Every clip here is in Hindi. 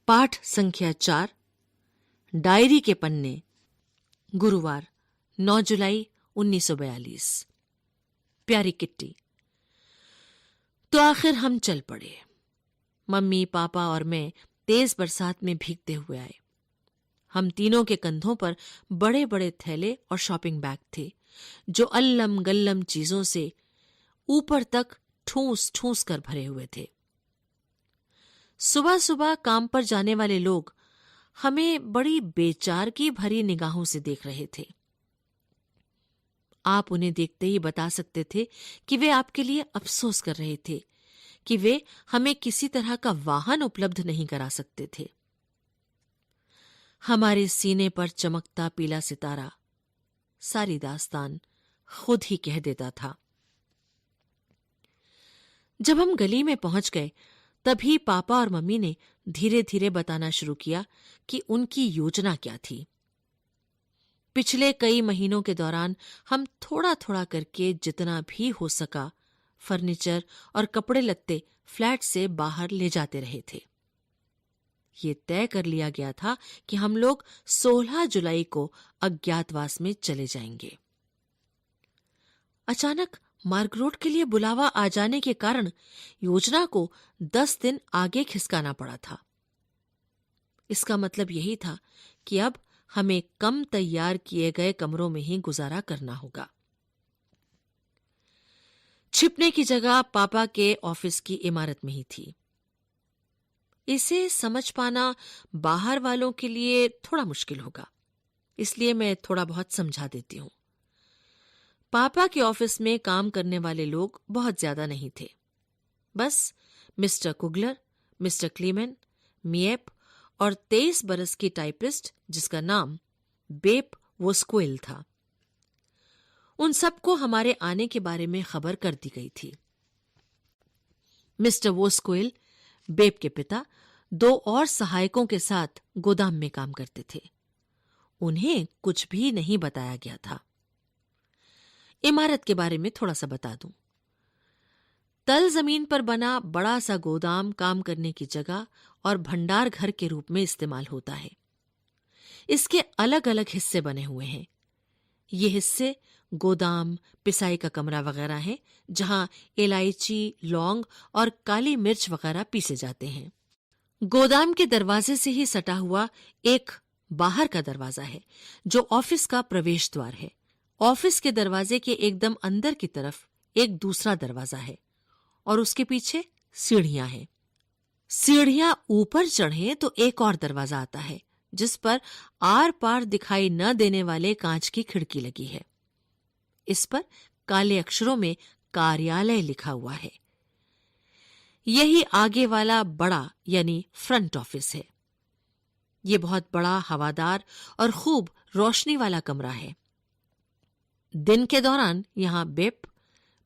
पाठ संख्या 4, डायरी के पन्ने, गुरुवार 9 जुलाई 1942। प्यारी किट्टी, तो आखिर हम चल पड़े। मम्मी, पापा और मैं तेज बरसात में भीगते हुए आए। हम तीनों के कंधों पर बड़े बड़े थैले और शॉपिंग बैग थे, जो अल्लम गल्लम चीजों से ऊपर तक ठूस ठूस कर भरे हुए थे। सुबह सुबह काम पर जाने वाले लोग हमें बड़ी बेचारगी भरी निगाहों से देख रहे थे। आप उन्हें देखते ही बता सकते थे कि वे आपके लिए अफसोस कर रहे थे कि वे हमें किसी तरह का वाहन उपलब्ध नहीं करा सकते थे। हमारे सीने पर चमकता पीला सितारा सारी दास्तान खुद ही कह देता था। जब हम गली में पहुंच गए, तभी पापा और मम्मी ने धीरे धीरे बताना शुरू किया कि उनकी योजना क्या थी। पिछले कई महीनों के दौरान हम थोड़ा थोड़ा करके जितना भी हो सका फर्नीचर और कपड़े लत्ते फ्लैट से बाहर ले जाते रहे थे। ये तय कर लिया गया था कि हम लोग 16 जुलाई को अज्ञातवास में चले जाएंगे। अचानक मार्गरोट के लिए बुलावा आ जाने के कारण योजना को 10 दिन आगे खिसकाना पड़ा था। इसका मतलब यही था कि अब हमें कम तैयार किए गए कमरों में ही गुजारा करना होगा। छिपने की जगह पापा के ऑफिस की इमारत में ही थी। इसे समझ पाना बाहर वालों के लिए थोड़ा मुश्किल होगा, इसलिए मैं थोड़ा बहुत समझा देती हूं। पापा के ऑफिस में काम करने वाले लोग बहुत ज्यादा नहीं थे। बस मिस्टर कुगलर, मिस्टर क्लीमेन, मिएप और 23 बरस की टाइपिस्ट जिसका नाम बेप वोस्क्वेल था। उन सबको हमारे आने के बारे में खबर कर दी गई थी। मिस्टर वोस्क्वेल, बेप के पिता, 2 और सहायकों के साथ गोदाम में काम करते थे। उन्हें कुछ भी नहीं बताया गया था। इमारत के बारे में थोड़ा सा बता दूं। तल जमीन पर बना बड़ा सा गोदाम काम करने की जगह और भंडार घर के रूप में इस्तेमाल होता है। इसके अलग अलग हिस्से बने हुए हैं। ये हिस्से गोदाम, पिसाई का कमरा वगैरह हैं, जहां इलायची, लौंग और काली मिर्च वगैरह पीसे जाते हैं। गोदाम के दरवाजे से ही सटा हुआ एक बाहर का दरवाजा है, जो ऑफिस का प्रवेश द्वार है। ऑफिस के दरवाजे के एकदम अंदर की तरफ एक दूसरा दरवाजा है और उसके पीछे सीढ़ियां हैं। सीढ़ियां ऊपर चढ़े तो एक और दरवाजा आता है, जिस पर आर पार दिखाई न देने वाले कांच की खिड़की लगी है। इस पर काले अक्षरों में कार्यालय लिखा हुआ है। यही आगे वाला बड़ा यानी फ्रंट ऑफिस है। यह बहुत बड़ा, हवादार और खूब रोशनी वाला कमरा है। दिन के दौरान यहां बेप,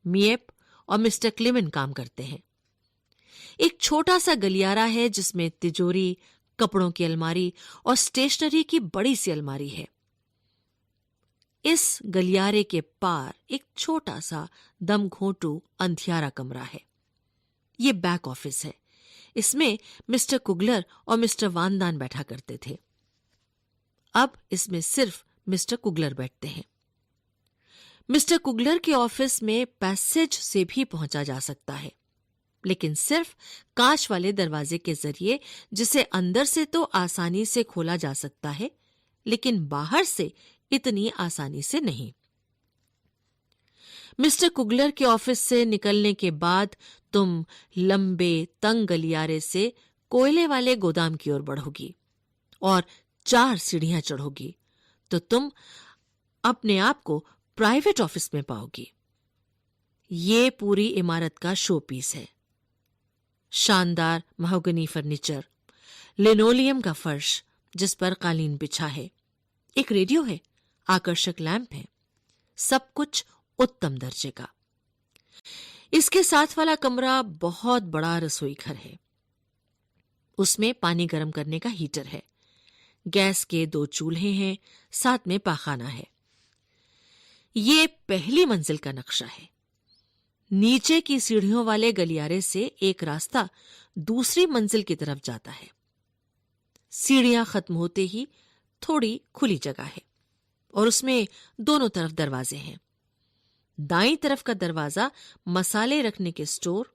मिएप और मिस्टर क्लेमेन काम करते हैं। एक छोटा सा गलियारा है जिसमें तिजोरी, कपड़ों की अलमारी और स्टेशनरी की बड़ी सी अलमारी है। इस गलियारे के पार एक छोटा सा दमघोंटू अंधियारा कमरा है। ये बैक ऑफिस है। इसमें मिस्टर कुगलर और मिस्टर वानदान बैठा करते थे। अब इसमें सिर्फ मिस्टर कुगलर बैठते हैं। मिस्टर कुगलर के ऑफिस में पैसेज से भी पहुंचा जा सकता है, लेकिन सिर्फ कांच वाले दरवाजे के जरिए, जिसे अंदर से तो आसानी से खोला जा सकता है, लेकिन बाहर से इतनी आसानी से नहीं। मिस्टर कुगलर के ऑफिस से निकलने के बाद तुम लंबे तंग गलियारे से कोयले वाले गोदाम की ओर बढ़ोगी और 4 सीढ़ियां चढ़ोगी तो तुम अपने आप को प्राइवेट ऑफिस में पाओगी। ये पूरी इमारत का शो पीस है। शानदार महोगनी फर्नीचर, लिनोलियम का फर्श जिस पर कालीन बिछा है, एक रेडियो है, आकर्षक लैंप है, सब कुछ उत्तम दर्जे का। इसके साथ वाला कमरा बहुत बड़ा रसोई घर है। उसमें पानी गर्म करने का हीटर है, गैस के 2 चूल्हे हैं, साथ में पाखाना है। ये पहली मंजिल का नक्शा है। नीचे की सीढ़ियों वाले गलियारे से एक रास्ता दूसरी मंजिल की तरफ जाता है। सीढ़ियां खत्म होते ही थोड़ी खुली जगह है और उसमें दोनों तरफ दरवाजे हैं। दाईं तरफ का दरवाजा मसाले रखने के स्टोर,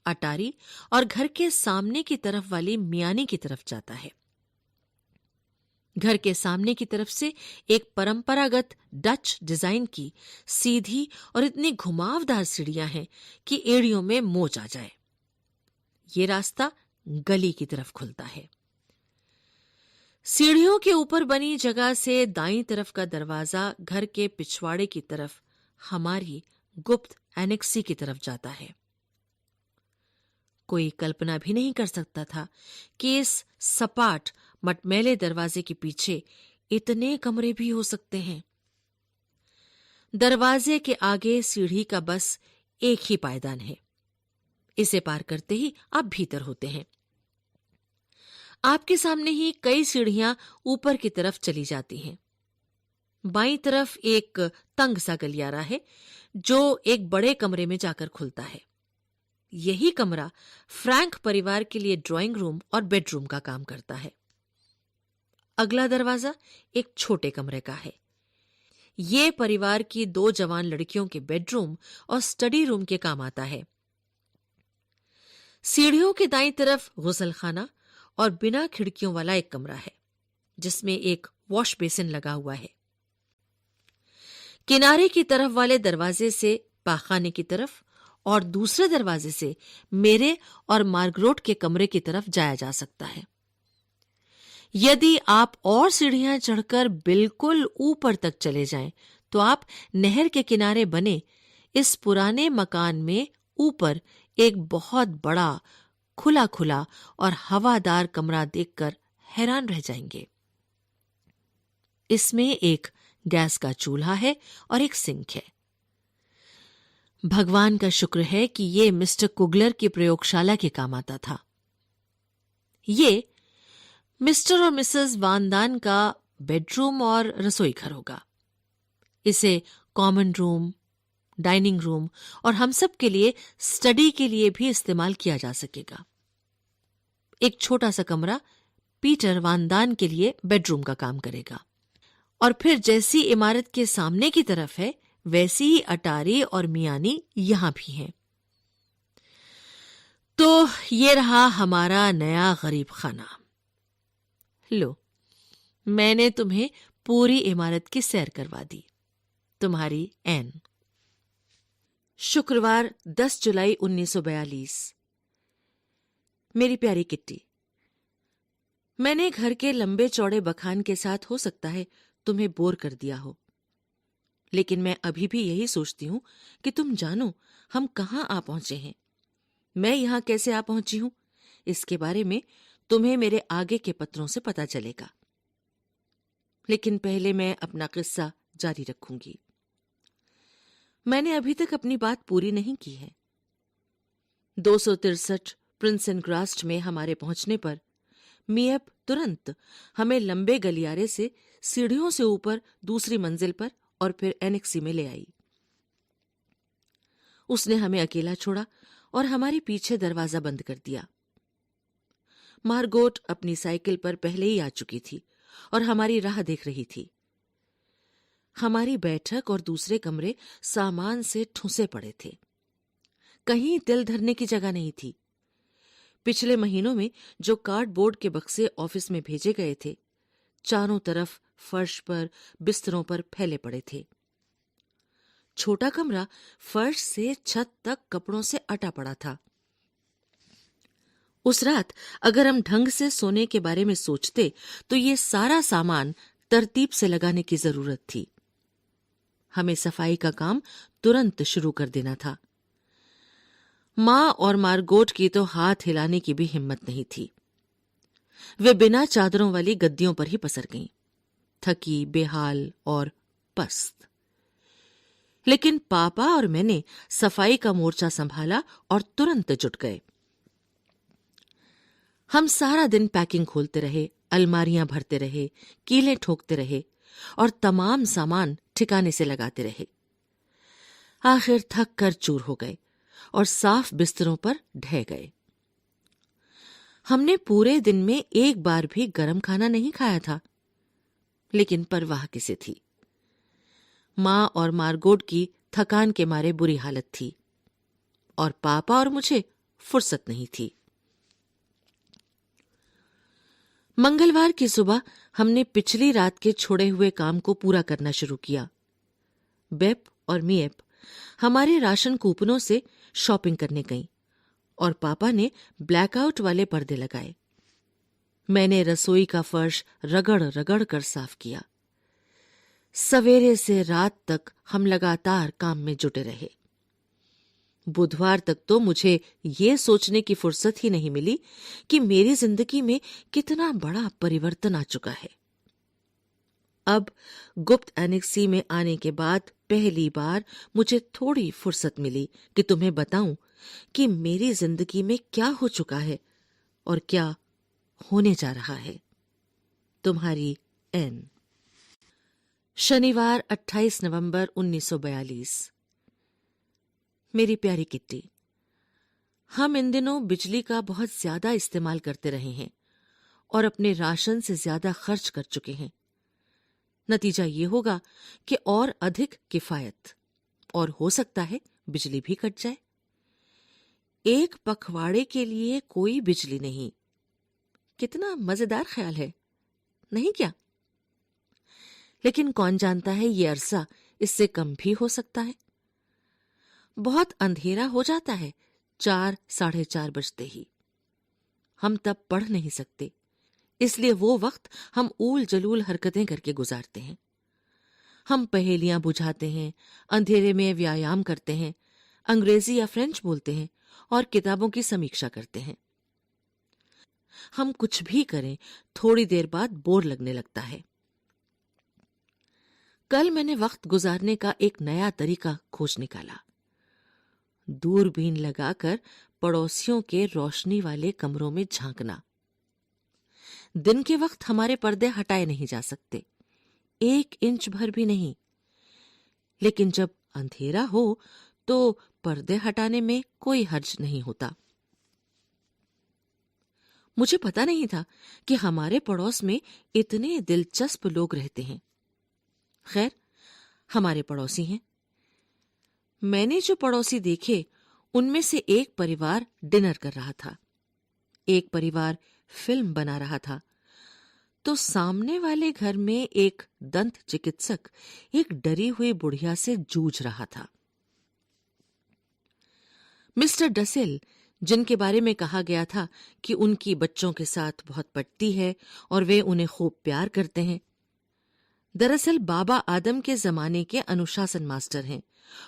अटारी और घर के सामने की तरफ वाली मियानी की तरफ जाता है। घर के सामने की तरफ से एक परंपरागत डच डिजाइन की सीधी और इतनी घुमावदार सीढ़ियां हैं कि एड़ियों में मोच आ जाए। ये रास्ता गली की तरफ खुलता है। सीढ़ियों के ऊपर बनी जगह से दाईं तरफ का दरवाजा घर के पिछवाड़े की तरफ हमारी गुप्त एनेक्सी की तरफ जाता है। कोई कल्पना भी नहीं कर सकता था कि इस सपाट मटमैले दरवाजे के पीछे इतने कमरे भी हो सकते हैं। दरवाजे के आगे सीढ़ी का बस एक ही पायदान है। इसे पार करते ही आप भीतर होते हैं। आपके सामने ही कई सीढ़ियां ऊपर की तरफ चली जाती हैं। बाईं तरफ एक तंग सा गलियारा है जो एक बड़े कमरे में जाकर खुलता है। यही कमरा फ्रैंक परिवार के लिए ड्राइंग रूम और बेडरूम का काम करता है। अगला दरवाजा एक छोटे कमरे का है। ये परिवार की 2 जवान लड़कियों के बेडरूम और स्टडी रूम के काम आता है। सीढ़ियों के दाईं तरफ गुसलखाना और बिना खिड़कियों वाला एक कमरा है जिसमें एक वॉश बेसिन लगा हुआ है। किनारे की तरफ वाले दरवाजे से पाखाने की तरफ और दूसरे दरवाजे से मेरे और मार्गरोट के कमरे की तरफ जाया जा सकता है। यदि आप और सीढ़ियां चढ़कर बिल्कुल ऊपर तक चले जाएं, तो आप नहर के किनारे बने इस पुराने मकान में ऊपर एक बहुत बड़ा खुला खुला और हवादार कमरा देखकर हैरान रह जाएंगे। इसमें एक गैस का चूल्हा है और एक सिंक है। भगवान का शुक्र है कि ये मिस्टर कुगलर की प्रयोगशाला के काम आता था। ये मिस्टर और मिसेस वानदान का बेडरूम और रसोई घर होगा। इसे कॉमन रूम, डाइनिंग रूम और हम सब के लिए स्टडी के लिए भी इस्तेमाल किया जा सकेगा। एक छोटा सा कमरा पीटर वानदान के लिए बेडरूम का काम करेगा। और फिर जैसी इमारत के सामने की तरफ है वैसी ही अटारी और मियानी यहां भी हैं। तो ये रहा हमारा नया गरीब खाना। लो, मैंने तुम्हें पूरी इमारत की सैर करवा दी। तुम्हारी एन। शुक्रवार 10 जुलाई 1942। मेरी प्यारी किट्टी, मैंने घर के लंबे चौड़े बखान के साथ हो सकता है तुम्हें बोर कर दिया हो, लेकिन मैं अभी भी यही सोचती हूं कि तुम जानो हम कहां आ पहुंचे हैं। मैं यहां कैसे आ पहुंची हूं, इसके बारे में तुम्हें मेरे आगे के पत्रों से पता चलेगा। लेकिन पहले मैं अपना किस्सा जारी रखूंगी। मैंने अभी तक अपनी बात पूरी नहीं की है। 263 प्रिंस एंड ग्रास्ट में हमारे पहुंचने पर मियप तुरंत हमें लंबे गलियारे से सीढ़ियों से ऊपर दूसरी मंजिल पर और फिर एनेक्सी में ले आई। उसने हमें अकेला छोड़ा और हमारे पीछे दरवाजा बंद कर दिया। मार्गोट अपनी साइकिल पर पहले ही आ चुकी थी और हमारी राह देख रही थी। हमारी बैठक और दूसरे कमरे सामान से ठुसे पड़े थे। कहीं तिल धरने की जगह नहीं थी। पिछले महीनों में जो कार्डबोर्ड के बक्से ऑफिस में भेजे गए थे, चारों तरफ फर्श पर, बिस्तरों पर फैले पड़े थे। छोटा कमरा फर्श से छत तक कपड़ों से अटा पड़ा था। उस रात अगर हम ढंग से सोने के बारे में सोचते तो ये सारा सामान तरतीब से लगाने की जरूरत थी। हमें सफाई का काम तुरंत शुरू कर देना था। मां और मार्गोट की तो हाथ हिलाने की भी हिम्मत नहीं थी। वे बिना चादरों वाली गद्दियों पर ही पसर गईं, थकी, बेहाल और पस्त। लेकिन पापा और मैंने सफाई का मोर्चा संभाला और तुरंत जुट गए। हम सारा दिन पैकिंग खोलते रहे, अलमारियां भरते रहे, कीलें ठोकते रहे और तमाम सामान ठिकाने से लगाते रहे। आखिर थक कर चूर हो गए और साफ बिस्तरों पर ढह गए। हमने पूरे दिन में एक बार भी गरम खाना नहीं खाया था, लेकिन परवाह किसे थी। माँ और मार्गोट की थकान के मारे बुरी हालत थी और पापा और मुझे फुर्सत नहीं थी। मंगलवार की सुबह हमने पिछली रात के छोड़े हुए काम को पूरा करना शुरू किया। बेप और मिएप हमारे राशन कूपनों से शॉपिंग करने गईं और पापा ने ब्लैकआउट वाले पर्दे लगाए। मैंने रसोई का फर्श रगड़ रगड़ कर साफ किया। सवेरे से रात तक हम लगातार काम में जुटे रहे। बुधवार तक तो मुझे ये सोचने की फुर्सत ही नहीं मिली कि मेरी जिंदगी में कितना बड़ा परिवर्तन आ चुका है। अब गुप्त एनेक्सी में आने के बाद पहली बार मुझे थोड़ी फुर्सत मिली कि तुम्हें बताऊं कि मेरी जिंदगी में क्या हो चुका है और क्या होने जा रहा है। तुम्हारी एन। शनिवार 28 नवंबर 1942। मेरी प्यारी किट्टी, हम इन दिनों बिजली का बहुत ज्यादा इस्तेमाल करते रहे हैं और अपने राशन से ज्यादा खर्च कर चुके हैं। नतीजा ये होगा कि और अधिक किफायत, और हो सकता है बिजली भी कट जाए। एक पखवाड़े के लिए कोई बिजली नहीं। कितना मजेदार ख्याल है, नहीं क्या? लेकिन कौन जानता है ये अरसा इससे कम भी हो सकता है। बहुत अंधेरा हो जाता है 4, 4:30 बजते ही। हम तब पढ़ नहीं सकते, इसलिए वो वक्त हम ऊल जलूल हरकतें करके गुजारते हैं। हम पहेलियां बुझाते हैं, अंधेरे में व्यायाम करते हैं, अंग्रेजी या फ्रेंच बोलते हैं और किताबों की समीक्षा करते हैं। हम कुछ भी करें, थोड़ी देर बाद बोर लगने लगता है। कल मैंने वक्त गुजारने का एक नया तरीका खोज निकाला। दूरबीन लगाकर पड़ोसियों के रोशनी वाले कमरों में झांकना। दिन के वक्त हमारे पर्दे हटाए नहीं जा सकते, 1 इंच भर भी नहीं, लेकिन जब अंधेरा हो तो पर्दे हटाने में कोई हर्ज नहीं होता। मुझे पता नहीं था कि हमारे पड़ोस में इतने दिलचस्प लोग रहते हैं। खैर, हमारे पड़ोसी हैं। मैंने जो पड़ोसी देखे उनमें से एक परिवार डिनर कर रहा था, एक परिवार फिल्म बना रहा था, तो सामने वाले घर में एक दंत चिकित्सक एक डरी हुई बुढ़िया से जूझ रहा था। मिस्टर डसेल, जिनके बारे में कहा गया था कि उनकी बच्चों के साथ बहुत पटती है और वे उन्हें खूब प्यार करते हैं, दरअसल बाबा आदम के जमाने के अनुशासन मास्टर हैं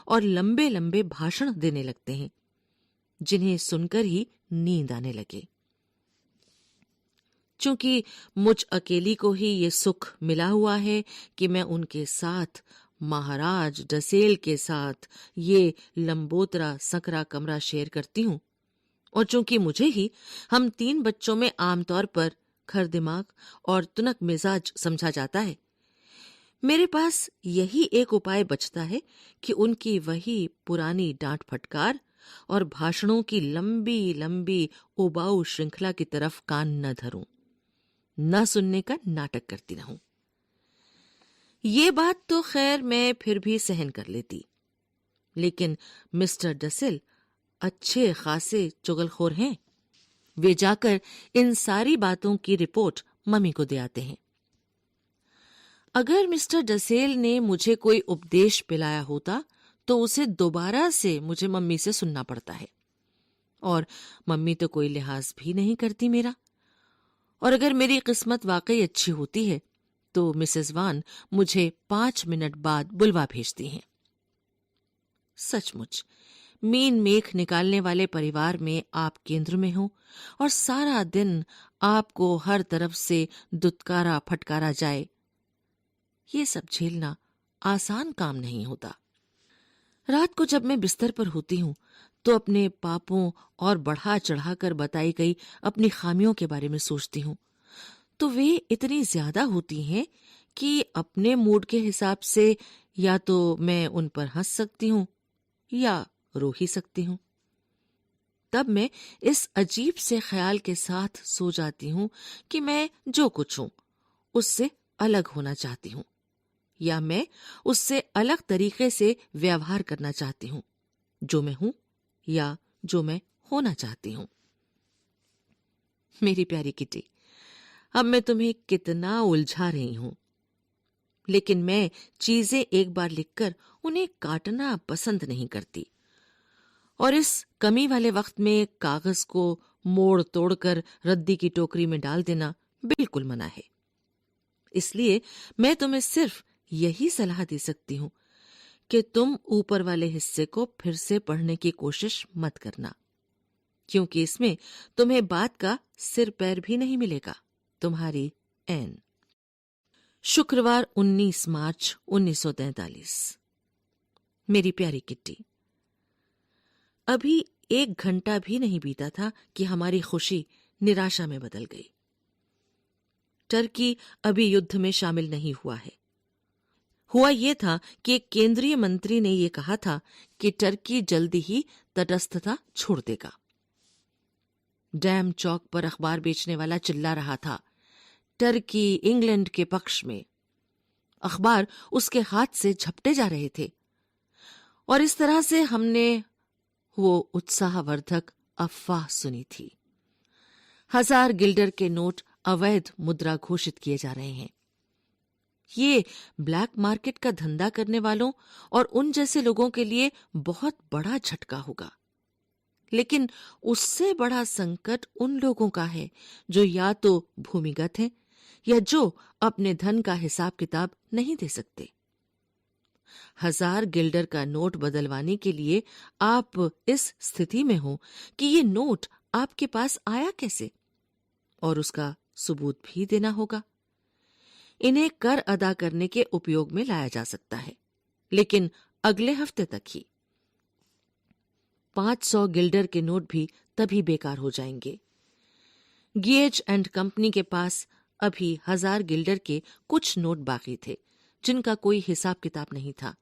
और लंबे लंबे भाषण देने लगते हैं, जिन्हें सुनकर ही नींद आने लगे। चूंकि मुझ अकेली को ही ये सुख मिला हुआ है कि मैं उनके साथ, महाराज डसेल के साथ, ये लंबोतरा सकरा कमरा शेयर करती हूं, और चूंकि मुझे ही हम 3 बच्चों में आमतौर पर खर दिमाग और तुनक मिजाज समझा जाता है, मेरे पास यही एक उपाय बचता है कि उनकी वही पुरानी डांट फटकार और भाषणों की लंबी लंबी उबाऊ श्रृंखला की तरफ कान न धरूं, न सुनने का नाटक करती रहूं। ये बात तो खैर मैं फिर भी सहन कर लेती, लेकिन मिस्टर डसेल अच्छे खासे चुगलखोर हैं। वे जाकर इन सारी बातों की रिपोर्ट मम्मी को दे आते हैं। अगर मिस्टर डसेल ने मुझे कोई उपदेश पिलाया होता तो उसे दोबारा से मुझे मम्मी से सुनना पड़ता है, और मम्मी तो कोई लिहाज भी नहीं करती मेरा। और अगर मेरी किस्मत वाकई अच्छी होती है तो मिसेस वान मुझे 5 मिनट बाद बुलवा भेजती हैं। सचमुच मीन मेख निकालने वाले परिवार में आप केंद्र में हो और सारा दिन आपको हर तरफ से दुत्कारा फटकारा जाए, ये सब झेलना आसान काम नहीं होता। रात को जब मैं बिस्तर पर होती हूँ तो अपने पापों और बढ़ा चढ़ाकर बताई गई अपनी खामियों के बारे में सोचती हूँ, तो वे इतनी ज्यादा होती हैं कि अपने मूड के हिसाब से या तो मैं उन पर हंस सकती हूँ या रो ही सकती हूँ। तब मैं इस अजीब से ख्याल के साथ सो जाती हूं कि मैं जो कुछ हूं उससे अलग होना चाहती हूं, या मैं उससे अलग तरीके से व्यवहार करना चाहती हूं, जो मैं हूं या जो मैं होना चाहती हूं। मेरी प्यारी किटी, अब मैं तुम्हें कितना उलझा रही हूं, लेकिन मैं चीजें एक बार लिखकर उन्हें काटना पसंद नहीं करती, और इस कमी वाले वक्त में कागज को मोड़ तोड़कर रद्दी की टोकरी में डाल देना बिल्कुल मना है। इसलिए मैं तुम्हें सिर्फ यही सलाह दे सकती हूं कि तुम ऊपर वाले हिस्से को फिर से पढ़ने की कोशिश मत करना, क्योंकि इसमें तुम्हें बात का सिर पैर भी नहीं मिलेगा। तुम्हारी एन। शुक्रवार 19 मार्च 1943। मेरी प्यारी किट्टी, अभी 1 घंटा भी नहीं बीता था कि हमारी खुशी निराशा में बदल गई। टर्की अभी युद्ध में शामिल नहीं हुआ है। हुआ यह था कि एक केंद्रीय मंत्री ने यह कहा था कि टर्की जल्दी ही तटस्थता छोड़ देगा। डैम चौक पर अखबार बेचने वाला चिल्ला रहा था, टर्की इंग्लैंड के पक्ष में। अखबार उसके हाथ से झपटे जा रहे थे, और इस तरह से हमने वो उत्साहवर्धक अफवाह सुनी थी। 1000 गिल्डर के नोट अवैध मुद्रा घोषित किए जा रहे हैं। ये ब्लैक मार्केट का धंधा करने वालों और उन जैसे लोगों के लिए बहुत बड़ा झटका होगा, लेकिन उससे बड़ा संकट उन लोगों का है जो या तो भूमिगत हैं या जो अपने धन का हिसाब किताब नहीं दे सकते। 1000 गिल्डर का नोट बदलवाने के लिए आप इस स्थिति में हो कि ये नोट आपके पास आया कैसे, और उसका सबूत भी देना होगा। इन्हें कर अदा करने के उपयोग में लाया जा सकता है, लेकिन अगले हफ्ते तक ही। 500 गिल्डर के नोट भी तभी बेकार हो जाएंगे। गेज एंड कंपनी के पास अभी 1000 गिल्डर के कुछ नोट बाकी थे जिनका कोई हिसाब किताब नहीं था।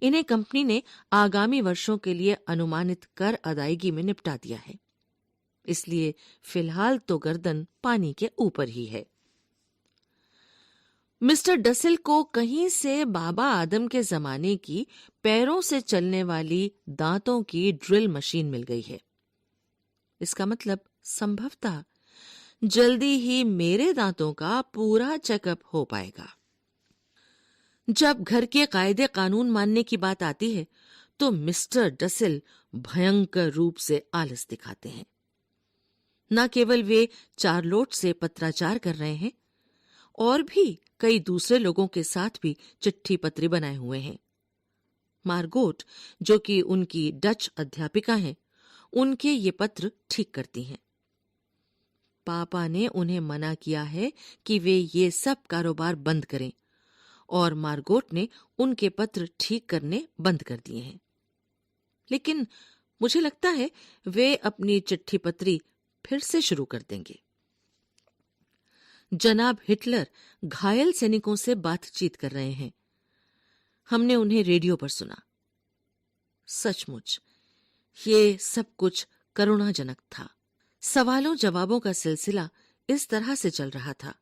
इन्हें कंपनी ने आगामी वर्षों के लिए अनुमानित कर अदायगी में निपटा दिया है, इसलिए फिलहाल तो गर्दन पानी के ऊपर ही है। मिस्टर डसिल को कहीं से बाबा आदम के जमाने की पैरों से चलने वाली दांतों की ड्रिल मशीन मिल गई है। इसका मतलब संभवतः जल्दी ही मेरे दांतों का पूरा चेकअप हो पाएगा। जब घर के कायदे कानून मानने की बात आती है तो मिस्टर डसिल भयंकर रूप से आलस दिखाते हैं। न केवल वे चार्लोट से पत्राचार कर रहे हैं, और भी कई दूसरे लोगों के साथ भी चिट्ठी पत्री बनाए हुए हैं। मार्गोट, जो कि उनकी डच अध्यापिका हैं, उनके ये पत्र ठीक करती हैं। पापा ने उन्हें मना किया है कि वे ये सब कारोबार बंद करें, और मार्गोट ने उनके पत्र ठीक करने बंद कर दिए हैं। लेकिन मुझे लगता है वे अपनी चिट्ठी पत्री फिर से शुरू कर देंगे। जनाब हिटलर घायल सैनिकों से बातचीत कर रहे हैं। हमने उन्हें रेडियो पर सुना। सचमुच ये सब कुछ करुणाजनक था। सवालों जवाबों का सिलसिला इस तरह से चल रहा था।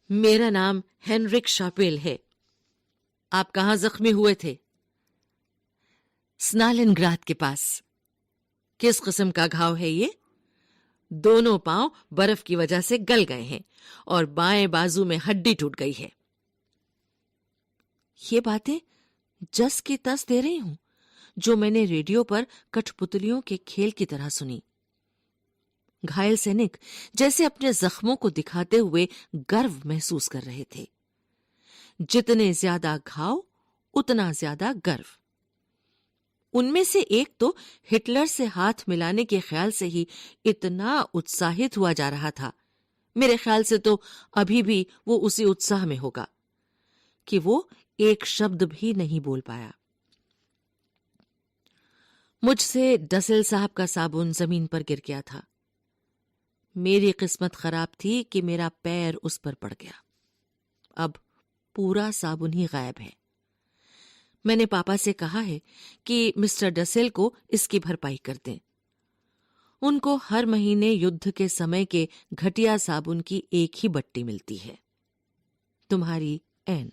मेरा नाम हेनरिक शापेल है। आप कहां जख्मी हुए थे? स्नालिनग्राद के पास। किस किस्म का घाव है ये? दोनों पांव बर्फ की वजह से गल गए हैं और बाएं बाजू में हड्डी टूट गई है। ये बातें जस की तस दे रही हूं जो मैंने रेडियो पर कठपुतलियों के खेल की तरह सुनी। घायल सैनिक जैसे अपने जख्मों को दिखाते हुए गर्व महसूस कर रहे थे। जितने ज्यादा घाव उतना ज्यादा गर्व। उनमें से एक तो हिटलर से हाथ मिलाने के ख्याल से ही इतना उत्साहित हुआ जा रहा था, मेरे ख्याल से तो अभी भी वो उसी उत्साह में होगा, कि वो एक शब्द भी नहीं बोल पाया। मुझसे डसेल साहब का साबुन जमीन पर गिर गया था। मेरी किस्मत खराब थी कि मेरा पैर उस पर पड़ गया। अब पूरा साबुन ही गायब है। मैंने पापा से कहा है कि मिस्टर डसेल को इसकी भरपाई कर दें। उनको हर महीने युद्ध के समय के घटिया साबुन की एक ही बट्टी मिलती है। तुम्हारी एन।